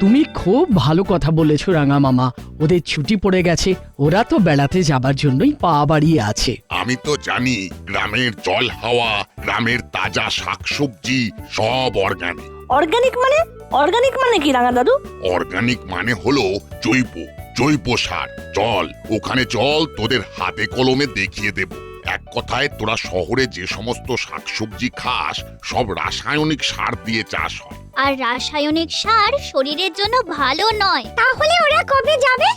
তুমি খুব ভালো কথা বলেছো রাঙা মামা। ওদের ছুটি পড়ে গেছে, ওরা তো বেড়াতে যাবার জন্যই পা বাড়িয়ে আছে। আমি তো জানি গ্রামের জল হাওয়া, গ্রামের তাজা শাকসবজি সব অর্গানিক। অর্গানিক মানে কি রাঙা দাদু? অর্গানিক মানে হলো জৈব সার। চল ওখানে চল, তোদের হাতে কলমে দেখিয়ে দেব। এক কথায় তোরা শহরে যে সমস্ত শাকসবজি খাস সব রাসায়নিক সার দিয়ে চাষ হয়। আর রাসায়নিক সার শরীরের জন্য ভালো নয়। তাহলে ওরা কবে যাবে?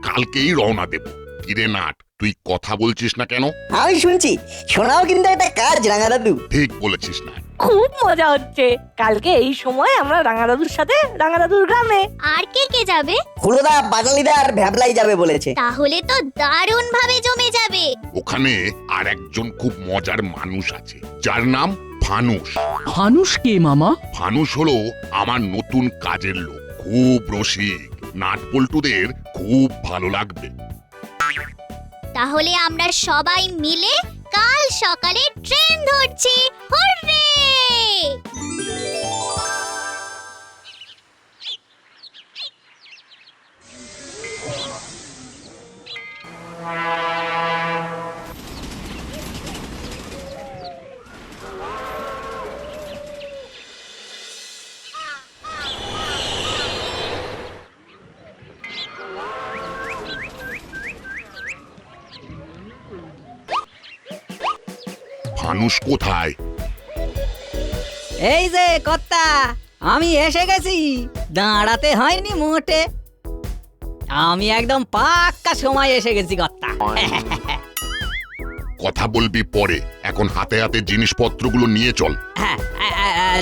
কালকেই রওনা দেব। কিরে নাট, তুই কথা বলছিস না কেন? আমি শুনছি, শোনাও কিন্তু একটা কাজ রাঙা দাদু। ঠিক বলেছিস না? খুব মজা হচ্ছে। কালকে এই সময় আমরা রাঙা দাদুর সাথে রাঙা দাদুর গ্রামে। আর কে যাবে? হুলোদা, বাটালিদা আর ভ্যাবলাই যাবে বলেছে। তাহলে তো দারুণ ভাবে জমে যাবে। ওখানে আর একজন খুব মজার মানুষ আছে, যার নাম ফানুস। ফানুস কে মামা? ফানুস হলো আমার নতুন কাজের লোক, খুব রসিক। নাট পল্টুদের খুব ভালো লাগবে। তাহলে আমরা সবাই মিলে কাল সকালে ট্রেন ধরছি। হুররে! ফানুস কোথায়? এই যে কর্তা, আমি এসে গেছি। দাঁড়াতে হয়নি মোটে, আমি একদম পাক্কা সময় এসে গেছি কর্তা। কথা বলবি পরে, এখন হাতে হাতে জিনিসপত্রগুলো নিয়ে চল। হ্যাঁ,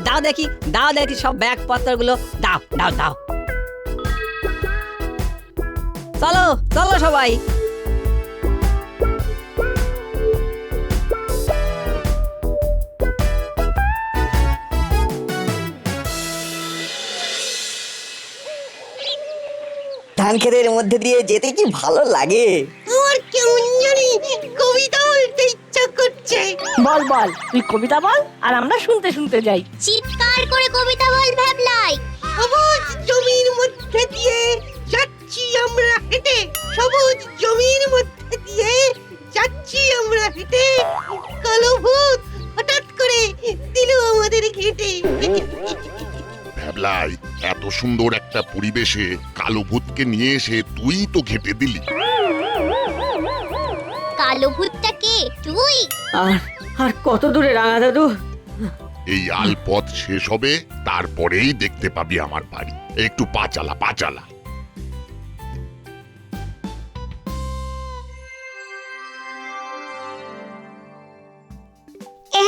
দাও দেখি সব ব্যাগপত্রগুলো দাও। চলো সবাই। ধান ক্ষেতের মধ্যে দিয়ে যেতে কি ভালো লাগে। আমার কেমন জানি কবিতা বলতে ইচ্ছা করছে। বল তুই কবিতা বল, আর আমরা শুনতে যাই। চিৎকার করে কবিতা বল ভ্যাবলাই। সবুজ জমির মধ্যে দিয়ে যাচ্ছি আমরা হেঁটে, সবুজ জমির মধ্যে দিয়ে যাচ্ছি আমরা হেঁটে, কালো ভূত হঠাৎ করে দিল আমাদের ঘেঁটে। ভ্যাবলাই, এত সুন্দর একটা পরিবেশে কালো ভূতকে নিয়ে এসে তুই তো ঘেঁটে দিলি। কালো ভূতটা কে? তুই? আর কত দূরে রাঙা দাদু? এই আলপথ শেষ হবে, তারপরেই দেখতে পাবি আমার বাড়ি। একটু পা চালা।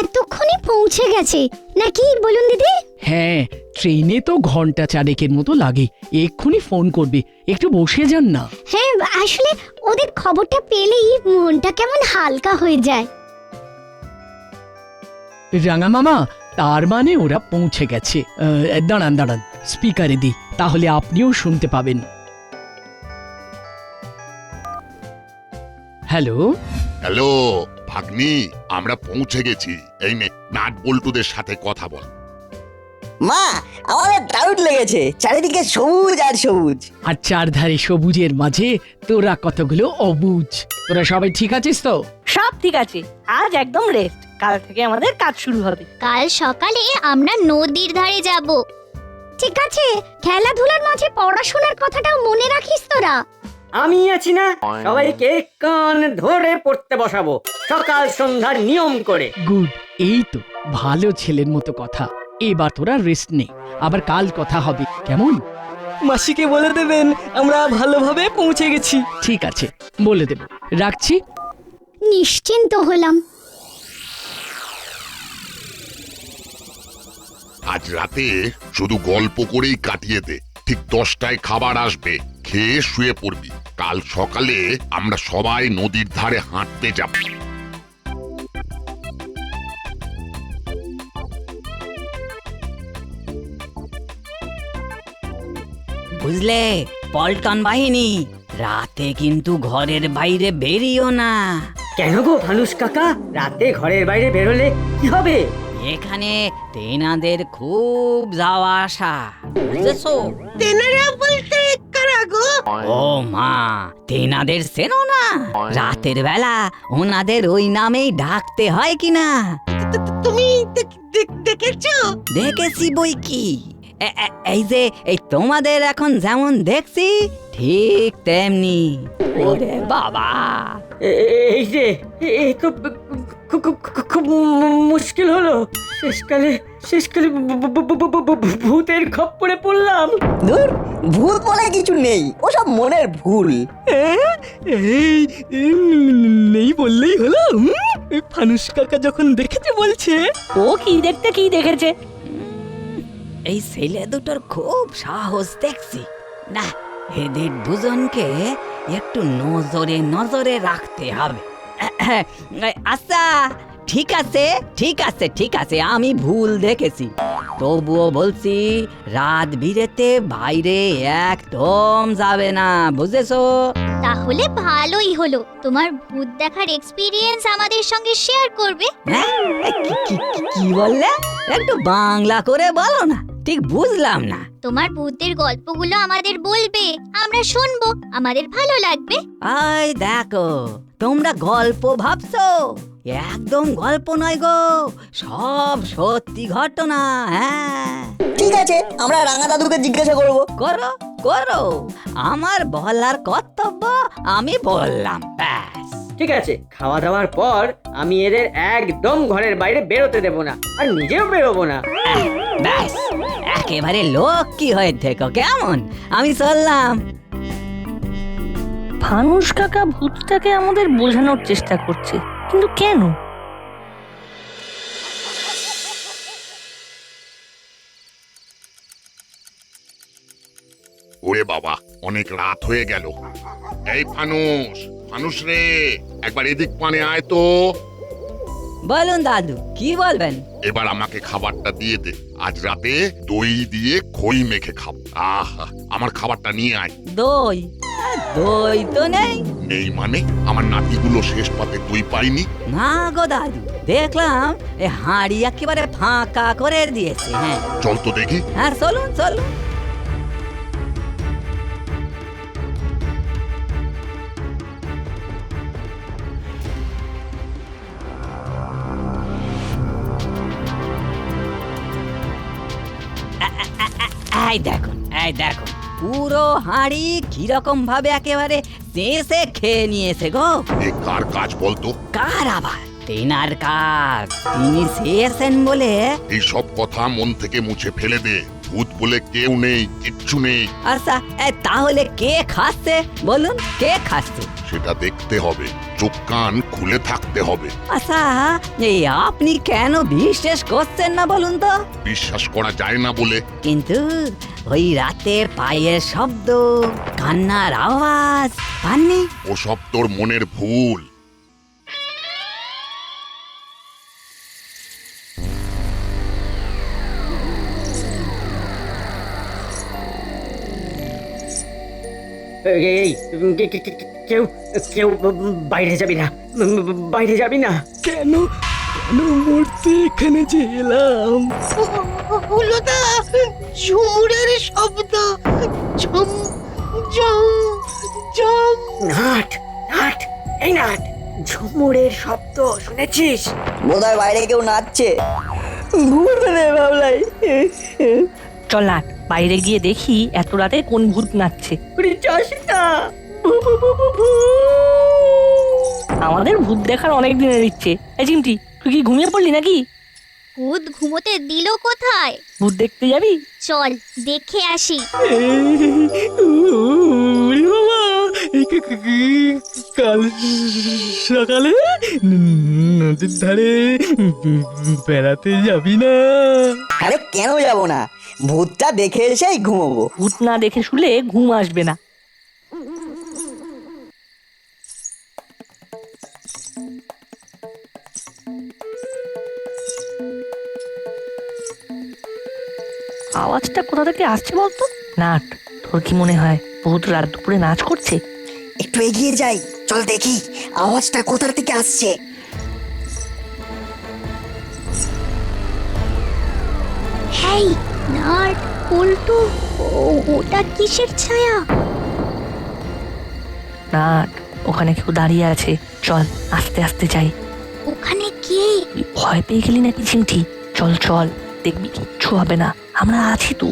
এতক্ষণে পৌঁছে গেছে নাকি বলুন দিদি? হ্যাঁ, ট্রেনে তো ঘন্টা চারেকের মতো লাগে। এক্ষুনি ফোন করবে, একটু বসে যান না। হ্যাঁ, আসলে ওদের খবরটা পেলেই মনটা কেমন হালকা হয়ে যায়। রাঙা মামা, তার মানে ওরা পৌঁছে গেছে। দাঁড়ান, স্পিকারে দিই, তাহলে আপনিও শুনতে পাবেন। হ্যালো ভাগ্নি, আমরা পৌঁছে গেছি। এই নে, নাট বল্টুদের সাথে কথা বল। মা, আমাদের দারুণ লেগেছে। চারিদিকে সবুজ আর সবুজ, আর চারধারে সবুজের মাঝে তোরা কতগুলো অবুজ। তোরা সবাই ঠিক আছিস তো? সব ঠিক আছে, আজ একদম রেস্ট। কাল থেকে আমাদের কাজ শুরু হবে। কাল সকালে আমরা নদীর ধারে যাব। ঠিক আছে, খেলাধুলার মাঝে পড়াশোনার কথাটাও মনে রাখিস তোরা। আমি আছি না, সবাইকে কান ধরে পড়তে বসাবো সকাল সন্ধ্যার নিয়ম করে। গুড, এই তো ভালো ছেলের মতো কথা। এবার তোরা রেস্ট নে, আবার কাল কথা হবে, কেমন? মাসিকে বলে দেবেন আমরা ভালোভাবে পৌঁছে গেছি। ঠিক আছে, বলে দেব। রাখছি। নিশ্চিন্ত হলাম। আজ রাতে শুধু গল্প করেই কাটিয়ে দে। ঠিক 10টায় খাবার আসবে, খেয়ে শুয়ে পড়বি। কাল সকালে আমরা সবাই নদীর ধারে হাঁটতে যাব। বুঝলে পল্টন বাহিনী, রাতে কিন্তু ঘরের বাইরে বেরিও না। কেন গো ফানুস কাকা, রাতে ঘরের বাইরে বেরোলে কি হবে? এখানে তেনাদের খুব যাওয়া আসা, বুঝেছো? তেনারা বলতে কারা গো? ও মা, তেনাদের চেনো না? রাতের বেলা ওনাদের ওই নামেই ডাকতে হয় কিনা? তুমি দেখেছো? দেখেছি বই কি। এই যে এই তোমাদের এখন যেমন দেখছি ঠিক তেমনি। ওরে বাবা, এই যে এই তো খুব মুশকিল হলো। শেষকালে ভূতের খপ্পরে পড়লাম। ধুর, ভুল বলে কিছু নেই, ওসব মনের ভুল। নেই বললেই হলো। ফানুস কাকা যখন দেখেছে বলছে। ও কি দেখতে কি দেখেছে? এই ছেলে দুটোর খুব সাহস দেখছি। না, এদের দুজনকে একটু নজরে নজরে রাখতে হবে। আচ্ছা, ঠিক আছে ঠিক আছে ঠিক আছে, আমি ভুল দেখেছি। তবুও বলছি রাত বিরেতে বাইরে একদম যাবে না, বুঝেছো? তাহলে ভালোই হলো, তোমার ভূত দেখার এক্সপিরিয়েন্স আমাদের সঙ্গে শেয়ার করবে। হ্যাঁ? কি বললে? একটু বাংলা করে বলো না, ঠিক বুঝলাম না। তোমার ভূতের গল্পগুলো আমাদের বলবে, আমরা শুনবো, আমাদের ভালো লাগবে। আই দেখো, তোমরা গল্প ভাবছো, একদম গল্প নয় গো, সব সত্যি ঘটনা। হ্যাঁ, ঠিক আছে, আমরা রাঙা দাদুকে জিজ্ঞাসা করব। করো করো, আমার বলার কর্তব্য আমি বললাম, ব্যাস। ঠিক আছে, খাওয়া দাওয়ার পর আমি এদের একদম ঘরের বাইরে বেরোতে দেব না, আর নিজেও বেরোবো না। ব্যাস, একেবারে লক্ষ্মী হয়ে থেকো, কেমন? আমি চললাম। ফানুস কাকা ভূতটাকে আমাদের বোঝানোর চেষ্টা করছে, কিন্তু কেন? ওরে বাবা, অনেক রাত হয়ে গেল। এই ফানুস, ফানুস রে, একবার এদিক পানে আয় তো। বলুন দাদু, কি বলবেন? এবার আমাকে খাবারটা দিয়ে দে। আজ রাতে দই দিয়ে খই মেখে খাবো। আহা, আমার খাবারটা নিয়ে আয়। দই? দই তো নেই। নেই মানে? আমার নাতিগুলো শেষ পাতে দই পাইনি। না গো দাদু, দেখলাম এ হাঁড়ি একেবারে ফাঁকা করে দিয়েছে। হ্যাঁ, চল তো দেখি। হ্যাঁ, চলুন চলুন। এই দেখুন, এই দেখুন, পুরো হাঁড়ি কিরকম ভাবে একেবারে চেঁচে খেয়ে নিয়েছে গো। এ কার কাজ বলতো? কার আবার? তেনার কাজ। তিনি চেয়েছেন বলে। এই সব কথা মন থেকে মুছে ফেলে দে। ভূত বলে কেউ নেই, কিচ্ছু নেই। আচ্ছা, তাহলে কে খাচ্ছে বলুন, কে খাচ্ছে? সেটা দেখতে হবে, চোখ কান খুলে থাকতে হবে। আচ্ছা, এই আপনি কেন বিশ্বাস করছেন না বলুন তো? বিশ্বাস করা যায় না বলে? কিন্তু ওই রাতের পায়ের শব্দ, কান্নার আওয়াজ পাননি? ওসব তোর মনের ভুল। এই কেউ কেউ বাইরে যাবি না, বাইরে যাবি না। কেন মরতে এখানে যে এলাম? হলো না, ঝুমুরের শব্দ। ঝুম ঝুম ঝুম। নাট নাট, এই নাট, ঝুমুরের শব্দ শুনেছিস? বোধহয় বাইরে কেউ নাচছে। ঘুমোতে দে ভাবলাই। চল না, বাইরে গিয়ে দেখি এত রাতে কোন ভূত নাচছে। যাস না। আমাদের ভূত দেখার অনেক দিনের ইচ্ছে। এই চিমটি, তুই কি ঘুমিয়ে পড়লি নাকি? ভূত ঘুমোতে দিল কোথায়? ভূত দেখতে যাবি? চল দেখে আসি। কাল সকালে নদীর ধারে বেড়াতে যাবি না? আরে কেন যাব না, ভূতটা দেখে এসেই ঘুমোবো। ভূত না দেখে শুলে ঘুম আসবে না। আওয়াজটা কোথা থেকে আসছে বলতো? নাট, তোর কি মনে হয় ভূত রাত দুপুরে নাচ করছে? একটু এগিয়ে যাই, চল দেখি আওয়াজটা কোথা থেকে আসছে। এই নাট পল্টু, ওটা কিসের ছায়া? নাট, ওখানে কেউ দাঁড়িয়ে আছে, চল আস্তে আস্তে যাই। ওখানে কে? ভয় পেয়ে গেলি নাকি চিমটি? চল চল, দেখবি কিচ্ছু হবে না, আমরা আছি তো।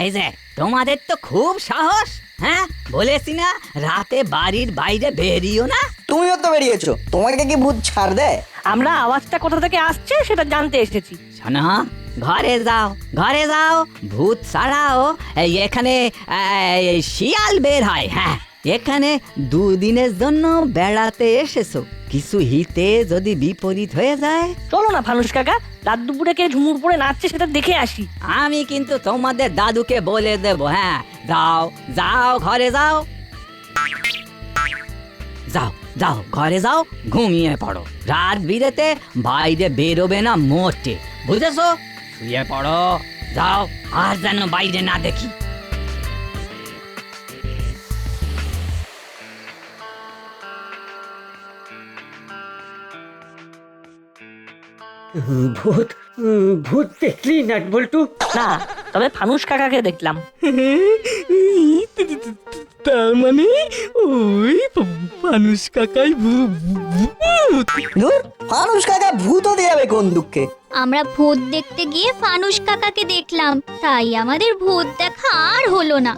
এই যে তোমাদের তো খুব সাহস, হ্যাঁ বলেছি না রাতে বাড়ির বাইরে বেরিও না। তুমিও তো বেরিয়েছো, তোমাকে কি ভূত ছাড় দেয়? আমরা আওয়াজটা কোথা থেকে আসছে সেটা জানতে এসেছি। শোনো, ঘরে যাও, ঘরে যাও। ভূত ছাড়াও এখানে শিয়াল বের হয়। হ্যাঁ, এখানে দুদিনের জন্য বেড়াতে এসেছো, কিছু হিতে যদি বিপরীত হয়ে যায়। চলো না ফানুস কাকা, রাত দুপুরে কে ঝুমুর পরে নাচছে সেটা দেখে আসি। আমি কিন্তু তোমাদের দাদুকে বলে দেব। হ্যাঁ, যাও যাও, ঘরে যাও, যাও যাও, ঘরে যাও, ঘুমিয়ে পড়ো। রাত বিরেতে বাইরে বেরোবে না মোটে, বুঝেছো? শুয়ে পড়ো, যাও, আর যেন বাইরে না দেখি। ভূত ভূত দেখলি নাট বল্টু? না, তবে ফানুস কাকাকে দেখলাম। তার মানে ওই মানুষ কাকাই ভূত। ধুর, মানুষ কাকা ভূত হতে যাবে কোন দুঃখে? আমরা ভূত দেখতে গিয়ে ফানুস কাকাকে দেখলাম, তাই আমাদের ভূত দেখা আর হলো না।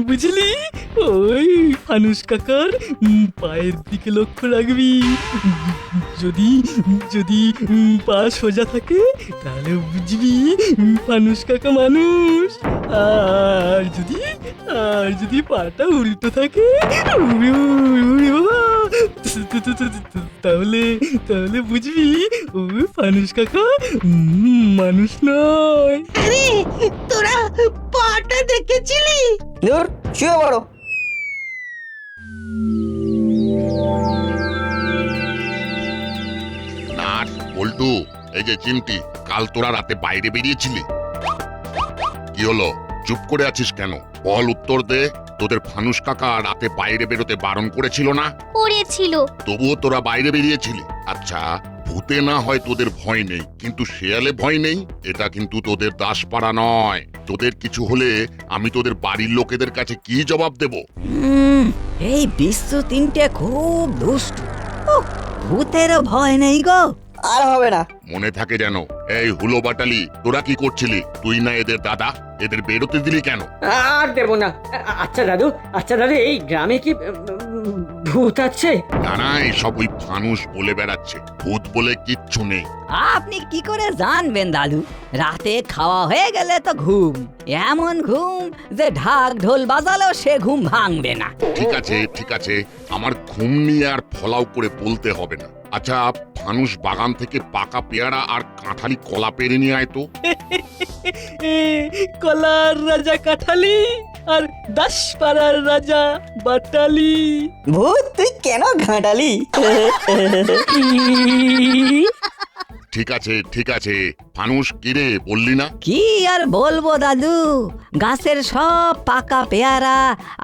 বুঝলি, ওই ফানুস কাকার পায়ের দিকে লক্ষ্য রাখবি। যদি যদি পা সোজা থাকে তাহলে বুঝবি ফানুস কাকা মানুষ, আর যদি পাটা উল্টো থাকে তাহলে তাহলে বুঝবি ওই ফানুস কাকা মানুষ নয়। আরে তোরা পাটা দেখেছিলি? ধুর, শুয়ে পড়ো। নাট, পল্টু, এই যে চিমটি, কাল তোরা রাতে বাইরে বেরিয়েছিলি? কি হলো, চুপ করে আছিস কেন? বল, উত্তর দে। তোদের ফানুস কাকা রাতে বাইরে বেরোতে বারণ করেছিল না? করেছিল। তবুও তোরা বাইরে বেরিয়েছিলি। আচ্ছা, ভূতে না হয় তোদের ভয় নেই, কিন্তু শেয়ালে ভয় নেই? এটা কিন্তু তোদের দাসপাড়া নয়। তোদের কিছু হলে আমি তোদের বাড়ির লোকেদের কাছে কি জবাব দেব? এই বিশ্ব তিনটে খুব দুষ্ট। উহ, ভূতেরও ভয় নেই গো। আর হবে না। মনে থাকে যেন। এই হুলো বাটালি, তোরা কি করছিলি? তুই না এদের দাদা, এদের বেরোতে দিলি কেন? আর দেব না। আচ্ছা দাদু, এই গ্রামে কি ভূত আছে? না না, এসব ওই ফানুস বলে বেড়াচ্ছে, ভূত বলে কিচ্ছু নেই। আপনি কি করে জানবেন দাদু? রাতে খাওয়া হয়ে গেলে তো ঘুম, এমন ঘুম যে ঢাক ঢোল বাজালেও সে ঘুম ভাঙবে না। ঠিক আছে ঠিক আছে, আমার ঘুম নিয়ে আর ফলাও করে বলতে হবে না। আচ্ছা, ফানুস বাগান থেকে পাকা পেয়ারা আর কাঁঠালি কলা পেরে নিয়ে আয় তো। কলার রাজা কাঠালি আর দাসপাড়ার রাজা বাটালি। ভূত, তুই কেন ঘাঁটালি? ঠিক আছে ঠিক আছে, ফানুস কিরে বললি না? কি আর বলবো দাদু, গাছের সব পাকা পেয়ারা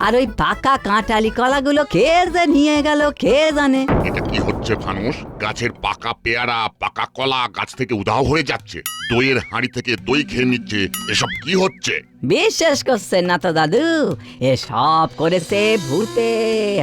আর ওই পাকা কাঁঠালি কলাগুলো কে যে নিয়ে গেল কে জানে। এটা কি হচ্ছে ফানুস? গাছের পাকা পেয়ারা পাকা কলা গাছ থেকে উধাও হয়ে যাচ্ছে, দইয়ের হাঁড়ি থেকে দই খেয়ে নিচ্ছে, এসব কি হচ্ছে? বিশ্বাস করছেন না তো দাদু, এসব করেছে ভূতে।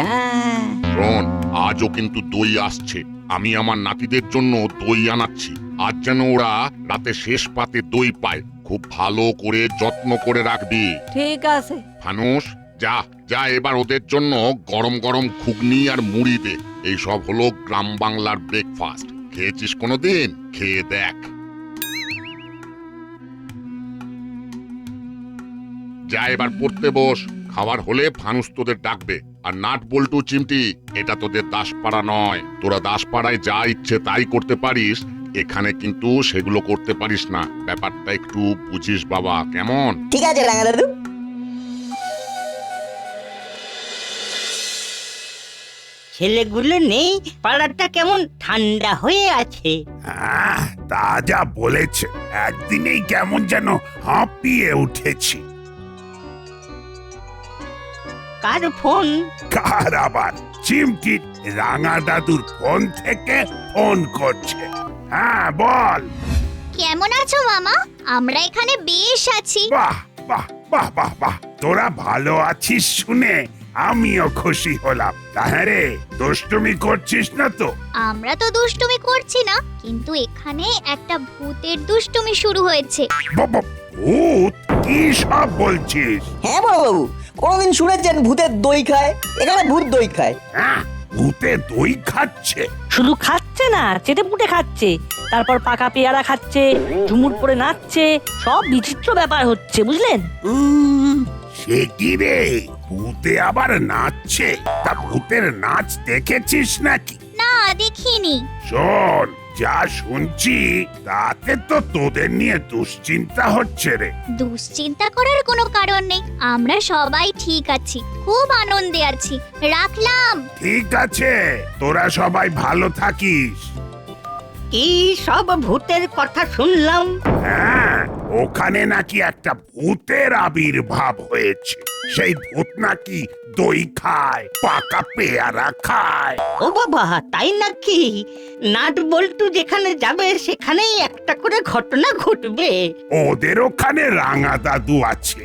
হ্যাঁ, শোন, আজও কিন্তু দই আসছে। আমি আমার নাতিদের জন্য দই আনাচ্ছি। আজ যেন ওরা রাতে শেষ পাতে দই পায়। খুব ভালো করে যত্ন করে রাখবি। ঠিক আছে। ফানুস, যা যা, এবার ওদের জন্য গরম গরম ঘুগনি আর মুড়ি দে। এইসব হলো গ্রাম বাংলার ব্রেকফাস্ট। খেয়েছিস কোনোদিন? খেয়ে দেখ। যা, এবার পড়তে বস। খাবার হলে ফানুস তোদের ডাকবে। আর নাট বল্টু চিমটি, এটা তোদের দাসপাড়া নয়। তোরা দাসপাড়ায় যা ইচ্ছে তাই করতে পারিস, এখানে কিন্তু সেগুলো করতে পারিস না। ব্যাপারটা একটু বুঝিস বাবা, কেমন? ঠিক আছে রাঙা দাদু। ছেলেগুলো নেই, পাড়াটা কেমন ঠান্ডা হয়ে আছে। তা যা বলেছে, একদিনেই কেমন যেন হাঁপিয়ে উঠেছি। কার ফোন? কার আবার? চিমটি। রাঙা দাদুর ফোন থেকে ফোন করছে। হ্যাঁ বল। কেমন আছো মামা? আমরা এখানে বেশ আছি। বাহ বাহ বাহ বাহ বাহ, তোরা ভালো আছিস শুনে আমিও খুশি হলাম। তাহলে দুষ্টুমি করছিস না তো? আমরা তো দুষ্টুমি করছি না, কিন্তু এখানে একটা ভূতের দুষ্টুমি শুরু হয়েছে। ভূত? কি সব বলছিস? হ্যাঁ বড়বাবু, কোনোদিন শুনেছেন ভূতের দই খায়? এখানে ভূত দই খায়। হ্যাঁ, ভূতে দই খাচ্ছে? শুধু খাচ্ছে না, চেটে পুটে খাচ্ছে, তারপর পাকা পেয়ারা খাচ্ছে, ঝুমুর পরে নাচছে, সব বিচিত্র ব্যাপার হচ্ছে, বুঝলেন? সে কি রে, ভূতে আবার নাচছে? তা ভূতের নাচ দেখেছিস নাকি? না, দেখিনি। শোন, যা শুনছি তাতে তো তোদের নিয়ে দুশ্চিন্তা হচ্ছে রে। দুশ্চিন্তা করার কোনো কারণ নেই, আমরা সবাই ঠিক আছি, খুব আনন্দে আছি। রাখলাম। ঠিক আছে, তোরা সবাই ভালো থাকিস। কি সব ভূতের কথা শুনলাম? হ্যাঁ, ওখানে নাকি একটা ভূতের আবির্ভাব হয়েছে। সেই ভূত নাকি দই খায়, পাকা পেয়ারা খায়। ও বাবা, তাই নাকি? নাট বল্টু যেখানে যাবে সেখানেই একটা করে ঘটনা ঘটবে। ওদের ওখানে রাঙা দাদু আছে,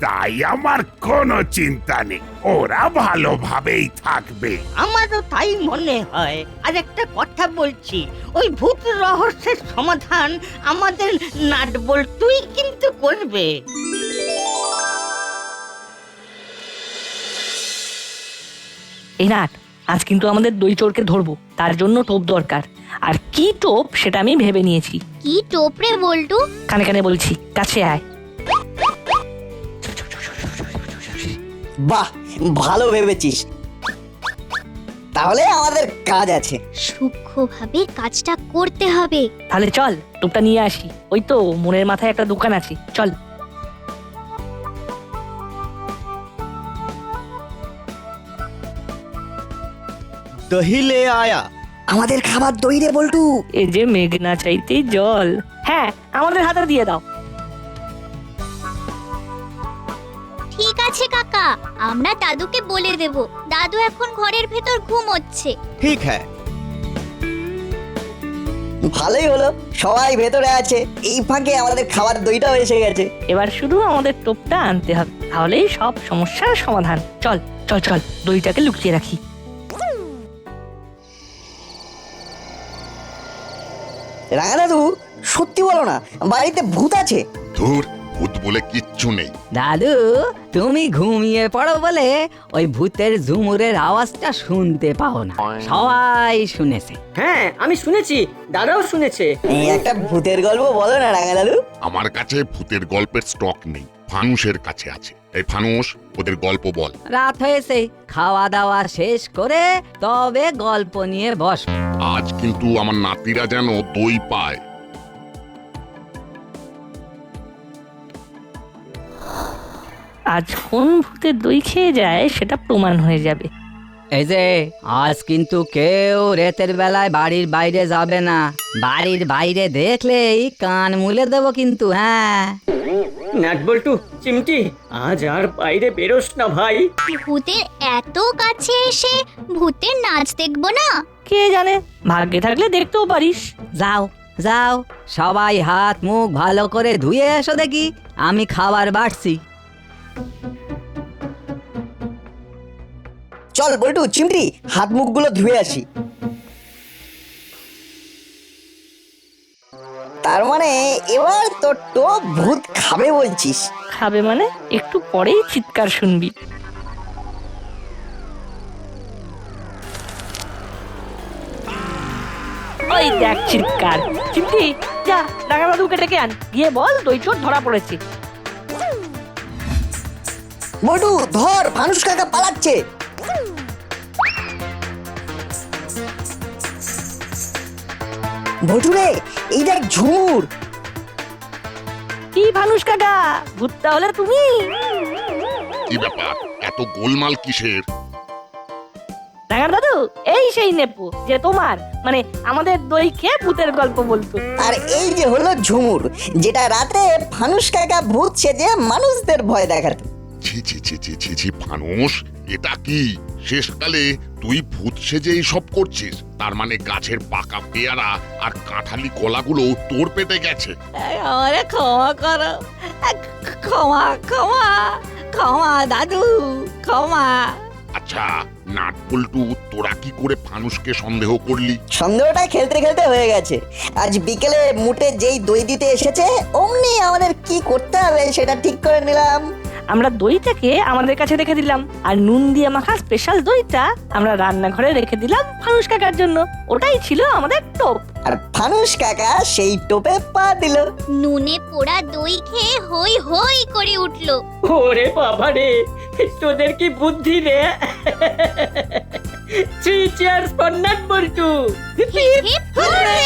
তাই আমার কোনো চিন্তা নেই, ওরা ভালোভাবেই থাকবে। আমারও তাই মনে হয়। আর একটা কথা বলছি, ওই ভূত রহস্যের সমাধান আমাদের নাট বল্টুই কিন্তু করবে। এই নাট, আজ কিন্তু আমাদের দই চোরকে ধরবো, তার জন্য টোপ দরকার। আর কি টোপ সেটা আমি ভেবে নিয়েছি। কি টোপরে বল্টু? কানে কানে বলছি, কাছে আয়। বাহ, ভালো ভেবেছিস। তাহলে আমাদের কাজ আছে। সূক্ষ্মভাবে কাজটা করতে হবে। তাহলে চল টোপটা নিয়ে আসি। ওই তো মনের মাথায় একটা দোকান আছে, চল। দহি লে আয়া। আমাদের খাবার দই রে বল্টু। এই যে মেঘনা চাইতেই জল। হ্যাঁ, আমাদের হাতে দিয়ে দাও। ঠিক আছে কাকা, আমরা দাদুকে বলে দেব। দাদু এখন ঘরের ভেতর ঘুমোচ্ছে। ঠিক হ্যাঁ। ভালোই হলো, সবাই ভেতরে আছে, এই ফাঁকে আমাদের খাবার দইটাও এসে গেছে। এবার শুধু আমাদের টোপটা আনতে হবে, তাহলেই সব সমস্যার সমাধান। চল চল চল, দইটাকে লুকিয়ে রাখি। রাঙা দাদু, সত্যি বলো না, বাড়িতে ভূত আছে? ধুর, ভূত বলে কিচ্ছু নেই। দাদু, তুমি ঘুমিয়ে পড়ো বলে ওই ভূতের ঝুমুরের আওয়াজটা শুনতে পাও না, সবাই শুনেছে। হ্যাঁ, আমি শুনেছি, দাদাও শুনেছে। এই একটা ভূতের গল্প বলো না রাঙা দাদু। আমার কাছে ভূতের গল্পের স্টক নেই, ফানুসের কাছে আছে। এই ফানুস, ওদের গল্প বল। রাত হয়েছে, খাওয়া দাওয়া শেষ করে তবে গল্প নিয়ে বস। আজ কিন্তু আমার নাতিরা যেন দই পায়। আজ কোন ভূতের দই খেয়ে যায় সেটা প্রমাণ হয়ে যাবে। এই যে, আজ কিন্তু কেউ রাতের বেলায় বাড়ির বাইরে যাবে না। বাড়ির বাইরে দেখলেই কান মুলে দেবো কিন্তু। হ্যাঁ, নাট বল্টু, চিমটি, আজ আর বাইরে বেরোস না ভাই। ভূতের এত কাছে এসে ভূতের নাচ দেখবো না? কে জানে, ভাগ্যে থাকলে দেখতেও পারিস। যাও যাও, সবাই হাত মুখ ভালো করে ধুয়ে এসো দেখি, আমি খাবার বাড়ছি। চল বল্টু, চিমটি, হাত মুখগুলো ধুয়ে আসি। তার মানে এবার তো টোপ ভূত খাবে বলছিস? খাবে মানে একটু পরেই চিৎকার শুনবি। ওই দেখ চিৎকার। চিমটি, যা রাঙা দাদুকে ডেকে আন, গিয়ে বল দই চোর ধরা পড়েছে। বল্টু ধর, ফানুস কাকা পালাচ্ছে। বল্টু রে, এই দেখ ঝুমুর। কি ভানুস কাকা, ভূত তাহলে তুমি? কি ব্যাপার, এত গোলমাল কিসের? রাঙা দাদু, এই সেই নেপু যে তোমার মানে আমাদের দই খেয়ে ভূতের গল্প বলতো। আর এই যে হলো ঝুমুর, যেটা রাতে ফানুস কাকা ভূত সেজে মানুষদের ভয় দেখাতো। ছি ছি ছি ছি ছি ছি, ফানুস, এটা কি? শেষকালে তুই ভূত সেজে এইসব করছিস, তার মানে গাছের পাকা পেয়ারা আর কাঁঠালি কলাগুলো তোর পেটে গেছে। আমারে ক্ষমা করো, ক্ষমা ক্ষমা ক্ষমা দাদু, ক্ষমা। আচ্ছা নাটপল্টু, তোরা কি করে ফানুসকে সন্দেহ করলি? সন্দেহটা খেলতে খেলতে হয়ে গেছে। আজ বিকেলে মুটে যেই দই দিতে এসেছে অমনি আমাদের কি করতে হবে সেটা ঠিক করে নিলাম। আমরা দইটাকে আমাদের কাছে রেখে দিলাম, আর নুন দিয়ে মাখা স্পেশাল দইটা আমরা রান্নাঘরে রেখে দিলাম ফানুস কাকার জন্য। ওটাই ছিল আমাদের টোপ। আর ফানুস কাকা সেই টোপে পা দিল। নুনে পোড়া দই খেয়ে হই হই করে উঠলো। ওরে বাবা রে, তোদের কি বুদ্ধি রে! 3 cheers for নাটবল্টু। Hip hip hurray!